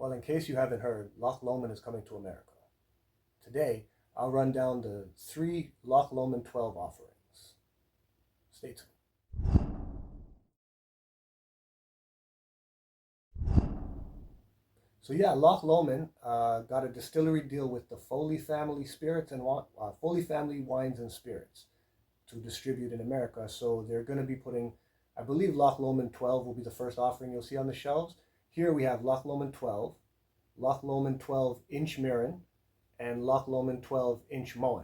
Well, in case you haven't heard, Loch Lomond is coming to America. Today, I'll run down the 3 Loch Lomond 12 offerings. Stay tuned. So yeah, Loch Lomond got a distillery deal with the Foley Family Spirits and Foley Family Wines and Spirits to distribute in America. So they're going to be putting, I believe Loch Lomond 12 will be the first offering you'll see on the shelves. Here we have Loch Lomond 12, Loch Lomond 12 inchmurrin, and Loch Lomond 12 inchmoan.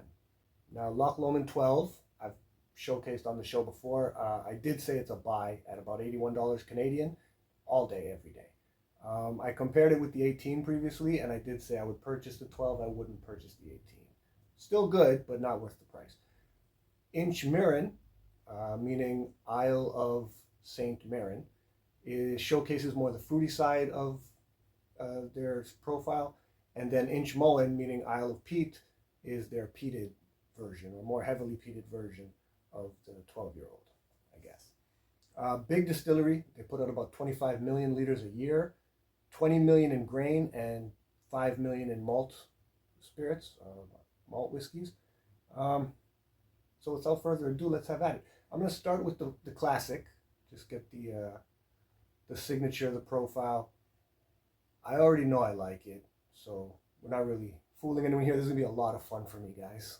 Now Loch Lomond 12, I've showcased on the show before. I did say it's a buy at about $81 Canadian, all day, every day. I compared it with the 18 previously, and I did say I would purchase the 12. I wouldn't purchase the 18. Still good, but not worth the price. Inchmurrin, meaning Isle of Saint Maren, showcases more the fruity side of their profile, and then inchmoan, meaning Isle of Peat, is their peated version, or more heavily peated version of the 12-year-old, I guess. Big distillery. They put out about 25 million liters a year, 20 million in grain, and 5 million in malt spirits, malt whiskeys. So without further ado, let's have at it. I'm going to start with the classic. Just get the signature, the profile. I already know I like it, so we're not really fooling anyone here. This is going to be a lot of fun for me, guys.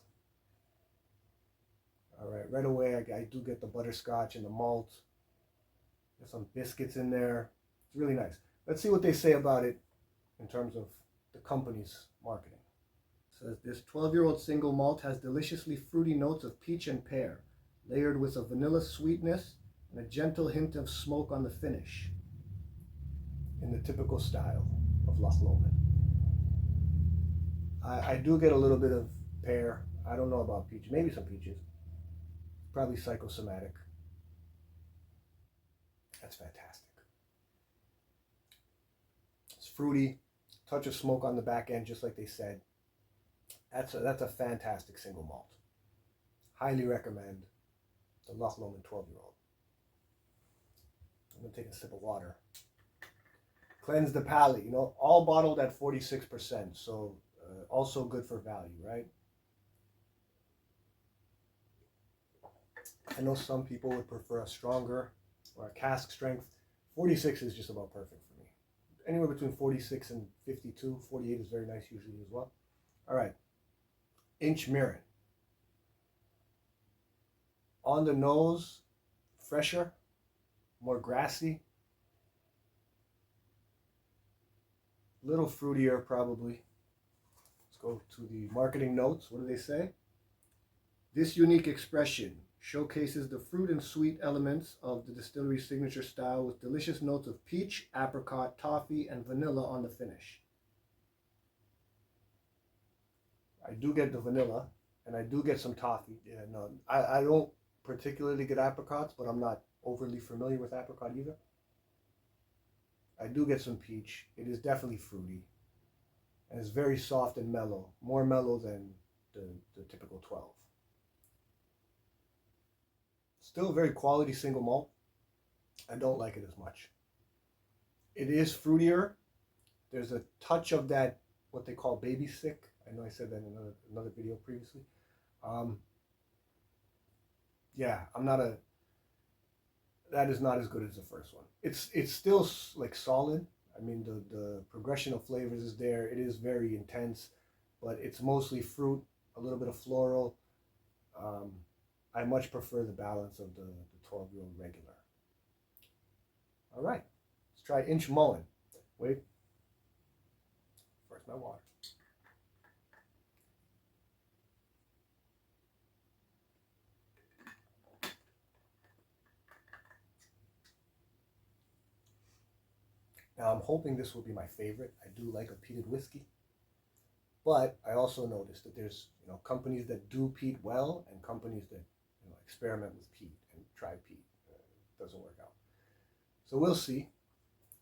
All right, right away, I do get the butterscotch and the malt. There's some biscuits in there. It's really nice. Let's see what they say about it in terms of the company's marketing. It says this 12-year-old single malt has deliciously fruity notes of peach and pear, layered with a vanilla sweetness and a gentle hint of smoke on the finish, in the typical style of Loch Lomond. I do get a little bit of pear. I don't know about peach. Maybe some peaches. Probably psychosomatic. That's fantastic. It's fruity, touch of smoke on the back end, just like they said. That's a fantastic single malt. Highly recommend the Loch Lomond 12-year-old. I'm going to take a sip of water. Cleanse the palate, all bottled at 46%, so also good for value, right? I know some people would prefer a stronger or a cask strength. 46 is just about perfect for me. Anywhere between 46 and 52. 48 is very nice usually as well. All right. Inchmurrin. On the nose, fresher, more grassy. Little fruitier probably. Let's go to the marketing notes. What do they say? This unique expression showcases the fruit and sweet elements of the distillery's signature style with delicious notes of peach, apricot, toffee, and vanilla on the finish. I do get the vanilla, and I do get some toffee. Yeah, no, I don't particularly get apricots, but I'm not overly familiar with apricot either. I do get some peach. It is definitely fruity, and it's very soft and mellow, more mellow than the typical 12. Still a very quality single malt. I don't like it as much. It is fruitier. There's a touch of that, what they call baby sick. I know I said that in another video previously. Yeah, that is not as good as the first one. It's still like solid. I mean, the progression of flavors is there. It is very intense, but it's mostly fruit, a little bit of floral. I much prefer the balance of the 12-year-old regular. All right, let's try inchmoan. Wait, first my water. Now I'm hoping this will be my favorite. I do like a peated whiskey, but I also noticed that there's companies that do peat well and companies that experiment with peat and try peat. It doesn't work out. So we'll see.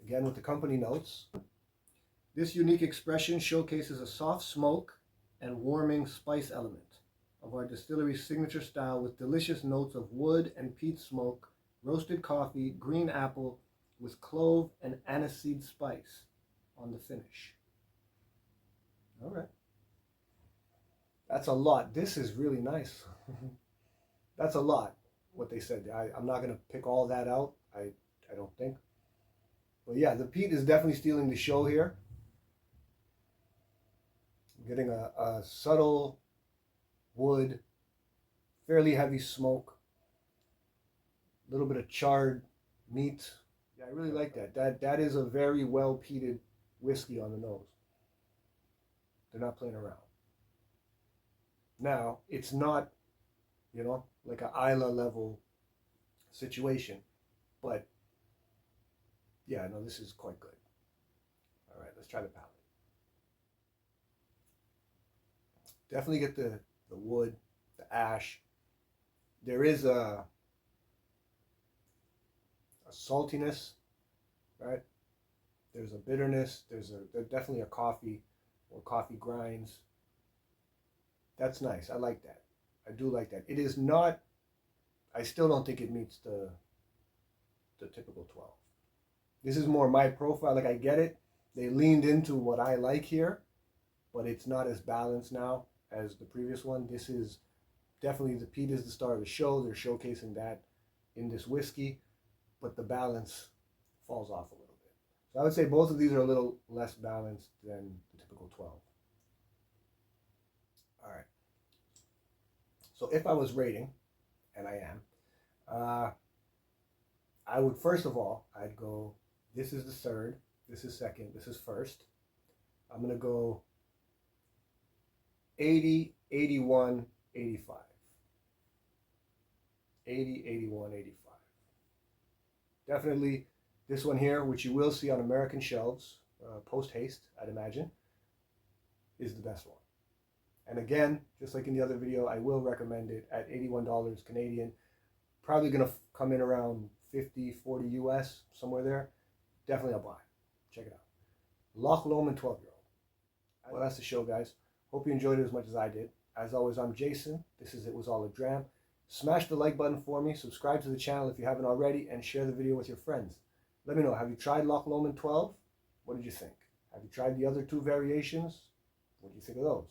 Again with the company notes. This unique expression showcases a soft smoke and warming spice element of our distillery's signature style with delicious notes of wood and peat smoke, roasted coffee, green apple, with clove and aniseed spice. on the finish. All right. That's a lot. This is really nice. That's a lot, what they said. I'm not going to pick all that out. I don't think. But yeah, the peat is definitely stealing the show here. I'm getting a subtle wood, fairly heavy smoke, a little bit of charred meat. Yeah, I really like that. That is a very well peated whiskey on the nose. They're not playing around. Now, it's not, like an Isla level situation, but yeah, no, this is quite good. All right, let's try the palate. Definitely get the wood, the ash. There is a saltiness, right? There's a bitterness. There's definitely a coffee or coffee grinds. That's nice. I like that. I do like that. It is not, I still don't think it meets the typical 12. This is more my profile. Like, I get it. They leaned into what I like here, but it's not as balanced now as the previous one. This is definitely, the peat is the star of the show. They're showcasing that in this whiskey, but the balance falls off a little bit. So I would say both of these are a little less balanced than the typical 12. All right. So if I was rating, and I am, I would, first of all, I'd go, this is the third, this is second, this is first. I'm going to go 80, 81, 85. 80, 81, 85. Definitely this one here, which you will see on American shelves, post-haste, I'd imagine, is the best one. And again, just like in the other video, I will recommend it at $81 Canadian. Probably going to come in around 50, 40 US, somewhere there. Definitely a buy. Check it out. Loch Lomond 12-year-old. Well, that's the show, guys. Hope you enjoyed it as much as I did. As always, I'm Jason. This is It Was All a Dram. Smash the like button for me. Subscribe to the channel if you haven't already, and share the video with your friends. Let me know, have you tried Loch Lomond 12? What did you think? Have you tried the other two variations? What do you think of those?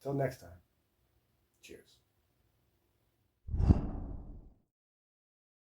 Till next time. Cheers.